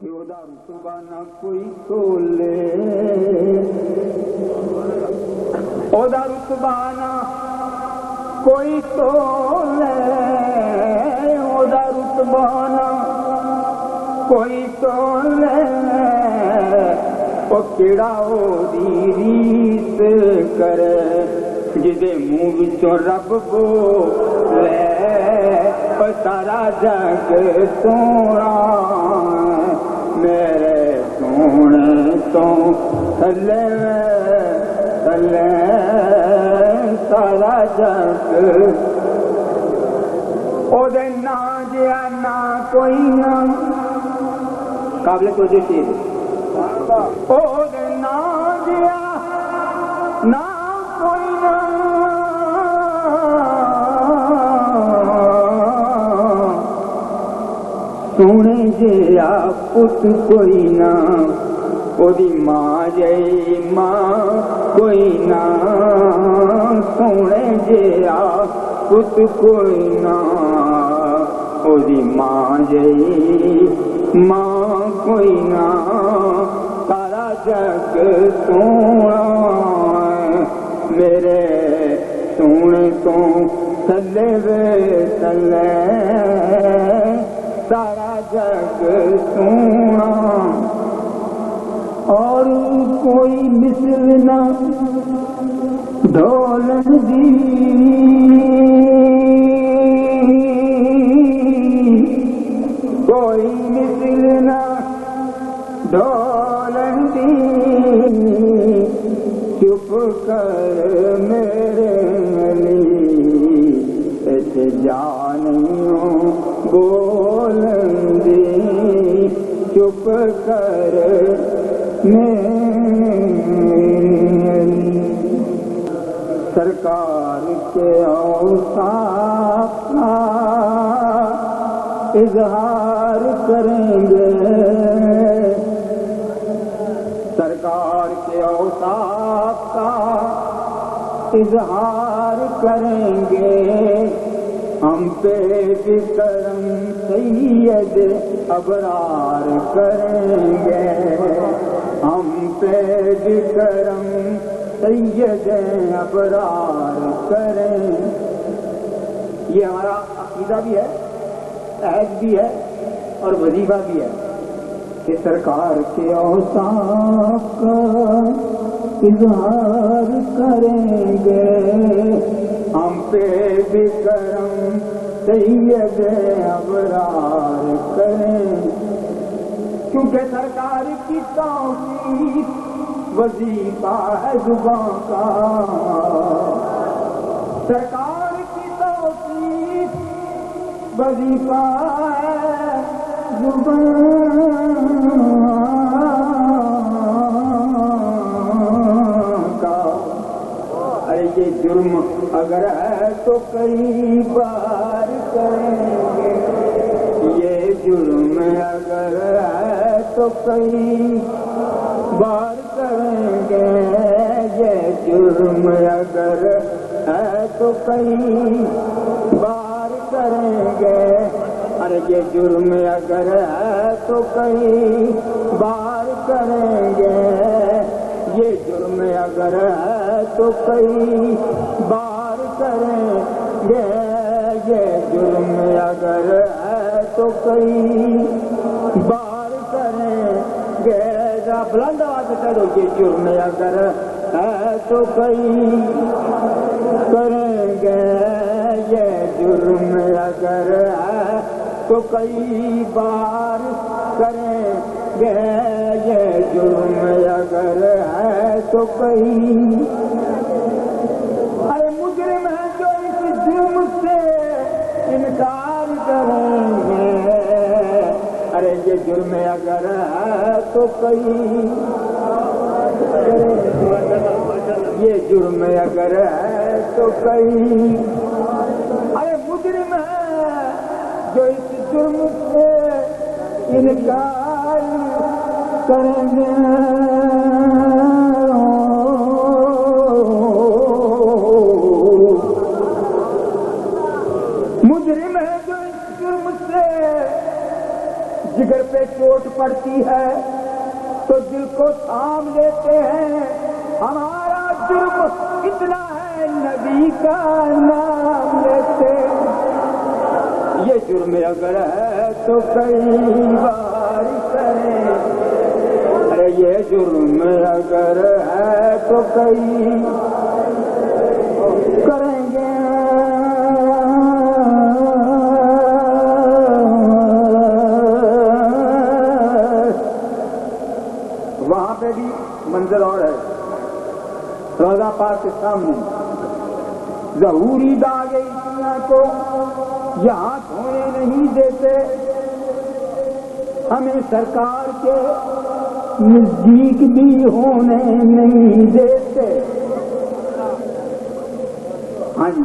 ਉਹਦਾ ਰੁਤਬਾ ਨਾ ਕੋਈ ਤੋਲੇ, ਉਹਦਾ ਰੁਤਬਾ ਨਾ ਕੋਈ ਤੋਲੇ, ਉਹਦਾ ਰੁਤਬਾ ਨਾ ਕੋਈ ਤੋਲੇ। ਉਹ ਕਿਹੜਾ ਉਹਦੀ ਰੀਸ ਕਰੇ ਜਿਹਦੇ ਮੂੰਹ ਵਿੱਚੋਂ ਰੱਬ ਬੋਲੇ। ਉਹ ਸਾਰਾ ਜਗ ਸੋਹਣਾ میرے سونے تو تھلے تھلے سارا جگ او دے نا جیا نا کوئی نا قابل توجہ شیر او دے نا جیا نا کوئی نا سونے جیا پت کوئی نہ وہی ماں جی ماں کوئی نہ سونے جیا پت کوئی نہ وہی ماں جی ماں کوئی نہ سارا جگ سونا میرے سونے تو تھلے وے تھلے سارا جگ سونا اور کوئی مثل نہ ڈھولن دی کوئی مثل نہ ڈھولن دی چپ کر میرے علی ایسے جانیوں بولندی چپ کر میری سرکار کے اوصاف کا اظہار کریں گے سرکار کے اوصاف کا اظہار کریں گے ہم پہ بھی کرم سید ابرار کریں گے ہم پہ بھی کرم سید ابرار کریں یہ ہمارا عقیدہ بھی ہے عہد بھی ہے اور وظیفہ بھی ہے کہ سرکار کے اوصاف کا اظہار کریں گے ہم پہ بھی کرم سید ابرار کریں کیونکہ سرکار کی توصیف وظیفہ ہے زباں کا سرکار کی توصیف وظیفہ ہے زباں کا یہ جرم اگر ہے تو کئی بار کریں گے یہ جرم اگر ہے تو کئی بار کریں گے یہ جرم اگر ہے تو کئی بار کریں گے ارے یہ جرم اگر ہے تو کئی بار کریں گے یہ جرم اگر ہے تو کئی بار کریں گے یہ جرم اگر ہے تو کئی بار کریں گے بلند آواز سے کہہ دو یہ جرم اگر ہے تو کئی کریں گے یہ جرم اگر ہے تو کئی بار کریں گے یہ جرم اگر ہے تو کئی ارے مجرم ہے جو اس جرم سے انکار کریں گے ارے یہ جرم اگر ہے تو کئی یہ جرم اگر ہے تو کئی ارے مجرم ہے جو اس جرم سے انکار کریں گے مجرم ہے جو اس جرم سے جگر پہ چوٹ پڑتی ہے تو دل کو تھام لیتے ہیں. ہمارا جرم اتنا ہے نبی کا نام لیتے. یہ جرم اگر ہے تو کئی بار کریں. ارے یہ جرم اگر ہے تو کئی کریں گے. وہاں پہ بھی منظر اور ہے. روضہ پاک کے سامنے ظہوری داغ اتنا کو یہاں دھونے نہیں دیتے. ہمیں سرکار کے نزدیک بھی ہونے نہیں دیتے. ہاں جی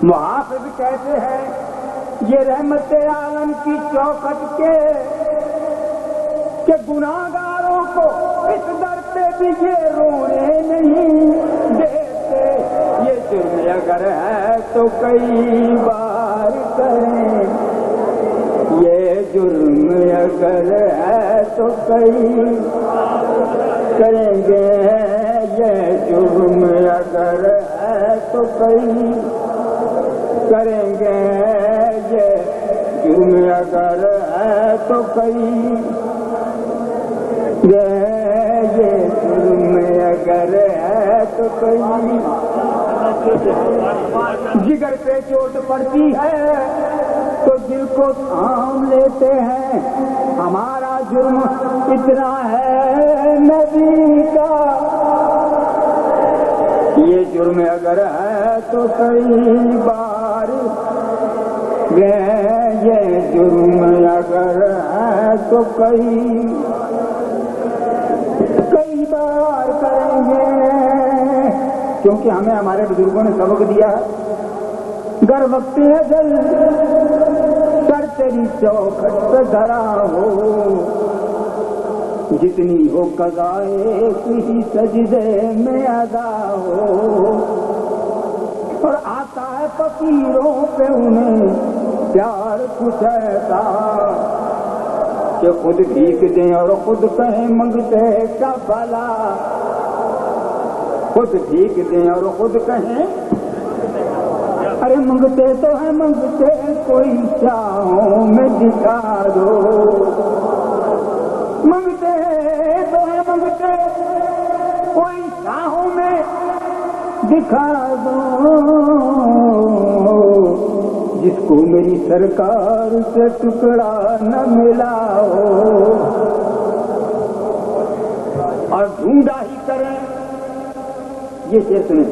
محافظ کہتے ہیں یہ رحمت عالم کی چوکھٹ کے کہ گناہگاروں کو اس در پہ بھی یہ رونے نہیں دیتے. یہ جرم اگر ہے تو کئی بار کریں. یہ جرم اگر ہے تو کئی کریں گے. یہ جرم اگر ہے تو کئی کریں گے. یہ جرم اگر ہے تو کئی یہ جرم اگر ہے تو کئی. جگر پہ چوٹ پڑتی ہے تو دل کو تھام لیتے ہیں. ہمارا جرم اتنا ہے نبی کا. یہ جرم اگر ہے تو کئی بار یہ جرم اگر ہے تو کئی بار کریں گے. کیونکہ ہمیں ہمارے بزرگوں نے سبق دیا گر وقت اجل سر تیری چوکھٹ پہ دھرا ہو. جتنی ہو قضائے کسی سجدے میں ادا ہو. اور آتا ہے فقیروں پہ انہیں پیار کچھ ایسا کہ خود بھیک دیں اور خود کہیں منگتے کا بھلا. خود بھیک دیں اور خود کہیں ارے منگتے تو ہے منگتے کوئی چاہوں میں دکھا دو. منگتے تو ہے منگتے کوئی چاہوں میں دکھا دو. جس کو میری سرکار سے ٹکڑا نہ ملا ہو. اور ڈھونڈا ہی کریں. یہ شعر سنیں.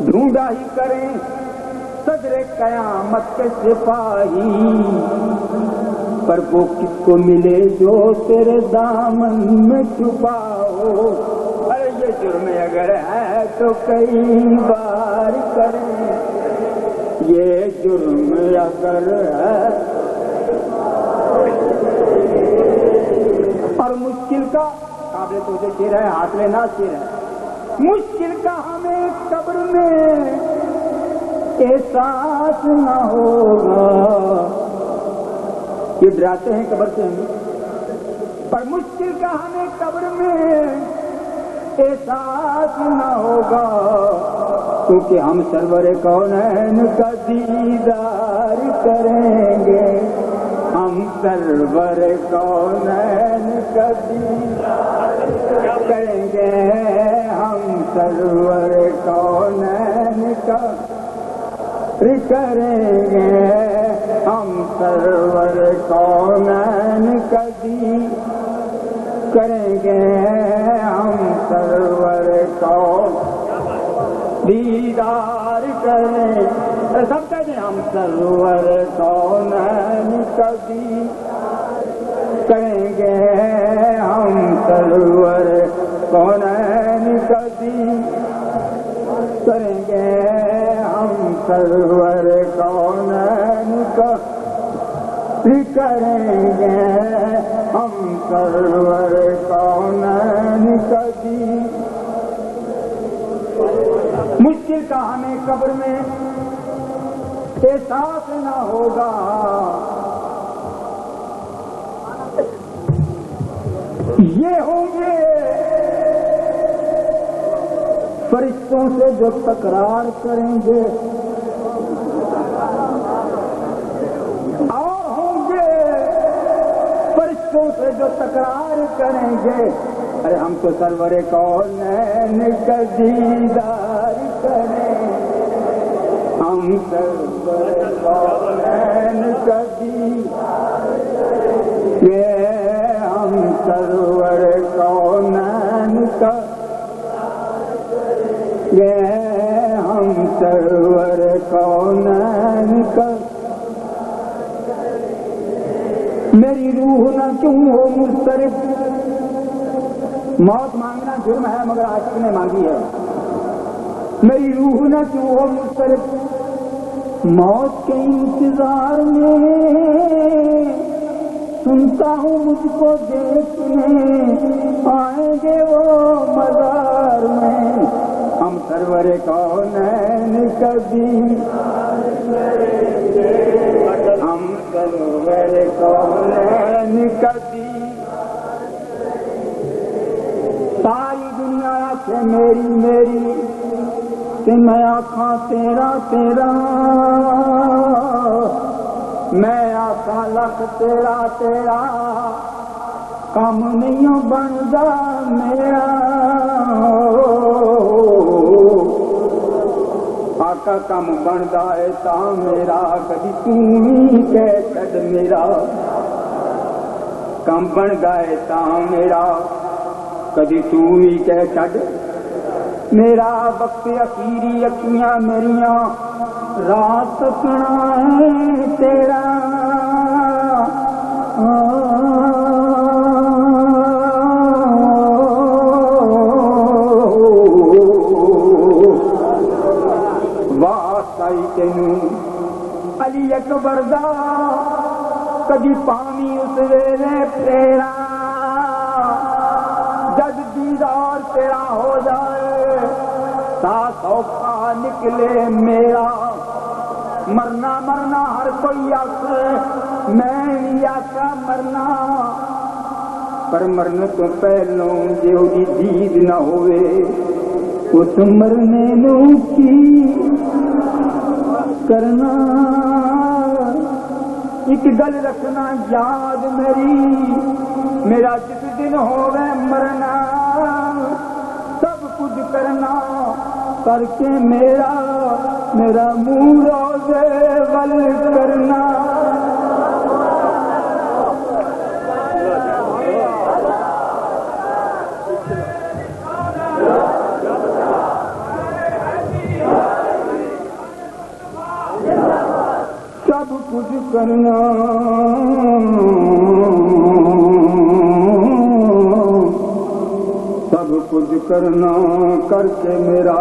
ڈھونڈا ہی کریں صدر قیامت کے سپاہی. پر وہ کس کو ملے جو تیرے دامن میں چھپا ہو. ارے یہ جرم اگر ہے تو کئی بار کریں. یہ جرم اگر ہے. اور مشکل کا قابل توجہ شعر ہے. حاصل ناز شعر ہے. مشکل کا ہمیں قبر میں احساس نہ ہوگا. یہ ڈراتے ہیں قبر سے ہمیں. پر مشکل کا ہمیں قبر میں احساس نہ ہوگا. کیونکہ ہم سرور کونین کا دیدار کریں گے. ہم سرور کونین کا دیدار کریں گے. ہم سرور کونین کا کریں گے. ہم سرور کونین کا کریں گے. ہم سرور کون دیدار کریں. سب کہتے ہیں ہم سرور کونین کا کریں گے. ہم سرور کونین کا کریں گے. ہم سرور کونین کا کریں گے. ہم سرور کونین کا مشکل کا ہمیں قبر میں احساس نہ ہوگا. یہ ہوں گے فرشتوں سے جو تکرار کریں گے، اور ہوں گے فرشتوں سے جو تکرار کریں گے، ارے ہم تو سرور کونین کا دیدار کریں، ہم سرور کونین کا دیدار کریں، ہم سرور کونین کا، ہم سرور کونین کا، میری روح نہ کیوں ہو مضطرب، موت مانگنا جرم ہے مگر عاشق نے مانگی ہے، میری روح نہ کیوں ہو مضطرب، موت کے انتظار میں سنتا ہوں مجھ کو دیکھنے آئیں گے وہ مزار میں، ہم سرور کونین کا دیدار کریں گے، ہم سرور کونین کا دیدار، ساری دنیا سے میری میری کہ میں آقا تیرا تیرا، میں آقا لکھ تیرا تیرا، کام نہیں بنتا میرا، آقا کم بنتا ہے تا میرا، کبھی توں ہی کہہ چھڈ میرا، کم بن گئے تا میرا، کبھی توں ہی کہہ چھڈ میرا، وقت اخیری اکھیاں میریاں رات تکنا ہے تیرا، واسطائی تینوں علی اکبر دا کدی پانی اس ویلے پھیرا، جد دیدار تیرا ہو جائے تا سوکھا نکلے میرا، مرنا مرنا ہر کوئی آخر میں بھی آخا مرنا، پر مرنے تو پہلوں جے وہی دید نہ ہوئے اس مرنے نو کی کرنا، ایک گل رکھنا یاد میری، میرا جس دن ہوئے مرنا، سب کچھ کرنا کر کے میرا منہ روزے ول کرنا، سب کچھ کرنا سب کچھ کرنا کر کے میرا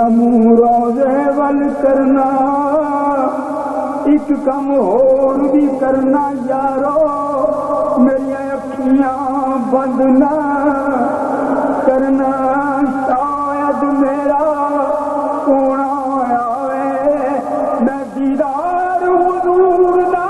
منہ روزے ول کرنا، ایک کم اور بھی کرنا یارو، میری اکھیاں بند نہ کرنا، شاید میرا سونا آوے میں دیدار حضور دا،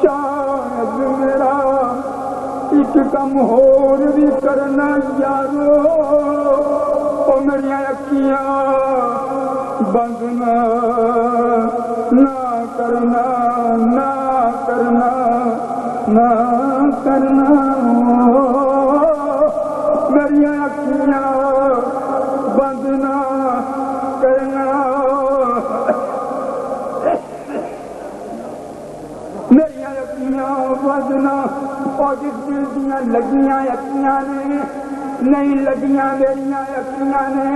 شاید میرا ایک کم اور بھی کرنا یارو، او میری اکھیاں بند نہ کرنا نہ کرنا نہ کرنا، میری اکھیاں بند نہ کرنا، میری اکھیاں بند نہ، اور جس دل دیاں لگیاں اکھیاں نے نہیں لگیاں میریاں اکھیاں نے،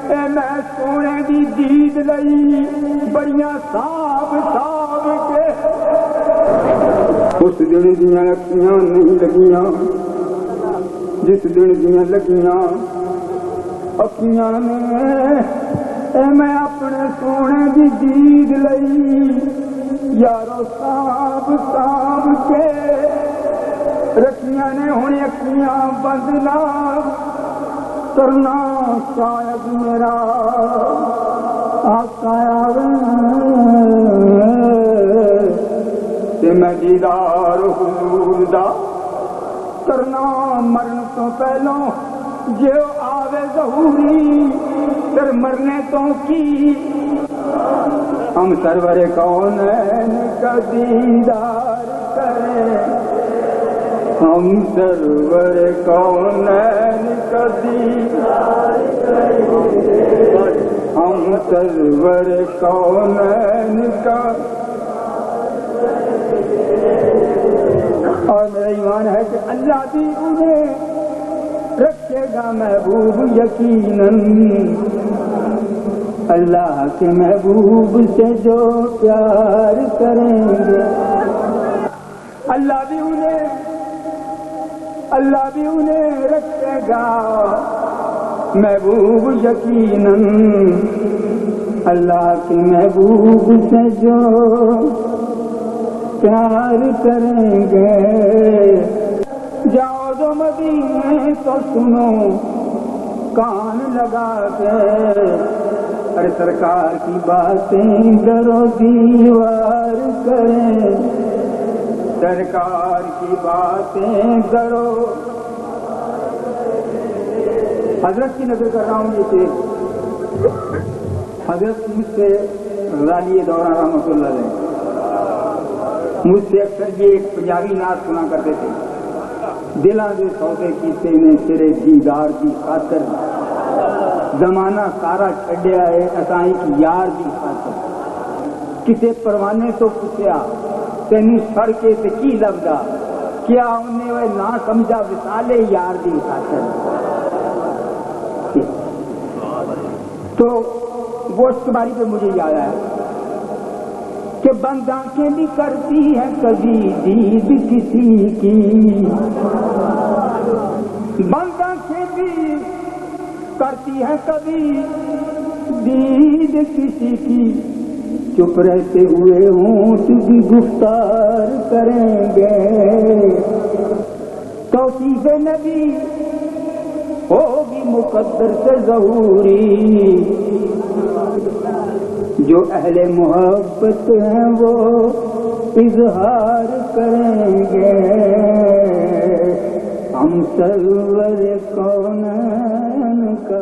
اے میں سونے دی دید لئی بڑیاں صاف صاف کے، اس دن دیاں اکھیاں نہیں لگیاں، جس دن دیاں لگیاں اکھیاں نے، اے میں اپنے سونے دی دید لئی یارو صاف صاف کے، رکھیاں نے ہوں اکھیاں بند نہ کرنا شاید میرا آقا آوے تے میں دیدار حضور دا کرنا مرن تو پہلوں جو آوے ظہوری پھر مرنے تو کی ہم سرور کونین کا دیدار کریں ہم سرور کونین کا دیدار کریں ہم سرور کونین کا اور میرا ایمان ہے کہ اللہ بھی انہیں رکھے گا محبوب یقیناً اللہ کے محبوب سے جو پیار کریں گے اللہ بھی انہیں رکھے گا محبوب یقیناً اللہ کے محبوب سے جو پیار کریں گے جاؤ جو مدینے تو سنو کان لگا کے ارے سرکار کی باتیں درو دیوار کریں سرکار کی باتیں درو حضرت کی نظر کر رہا ہوں یہ شعر حضرت مجھ سے غالی دوران رحمۃ اللہ علیہ مجھ سے اکثر یہ ایک پنجابی نعت سنا کرتے تھے دلاں دے سودے کیتے نے تیرے دیدار دی خاطر زمانہ سارا چھڈیا ہے اساں ایک یار دی خاطر کسے پروانے تو پوچھیا تینوں سڑ کے تے کی لبدا کیا انہیں وہ نہ سمجھا وصالے یار دی خاطر تو وہ اس باری پہ مجھے یاد آیا کہ بند آنکھیں بھی کرتی ہیں کبھی دید کسی کی بند آنکھیں بھی کرتی ہیں کبھی دید کسی کی چپ رہتے ہوئے ہونٹ بھی گفتار کریں گے توصیف نبی ہوگی مقدر سے ظہوری جو اہل محبت ہیں وہ اظہار کریں گے ہم سرور کونین کا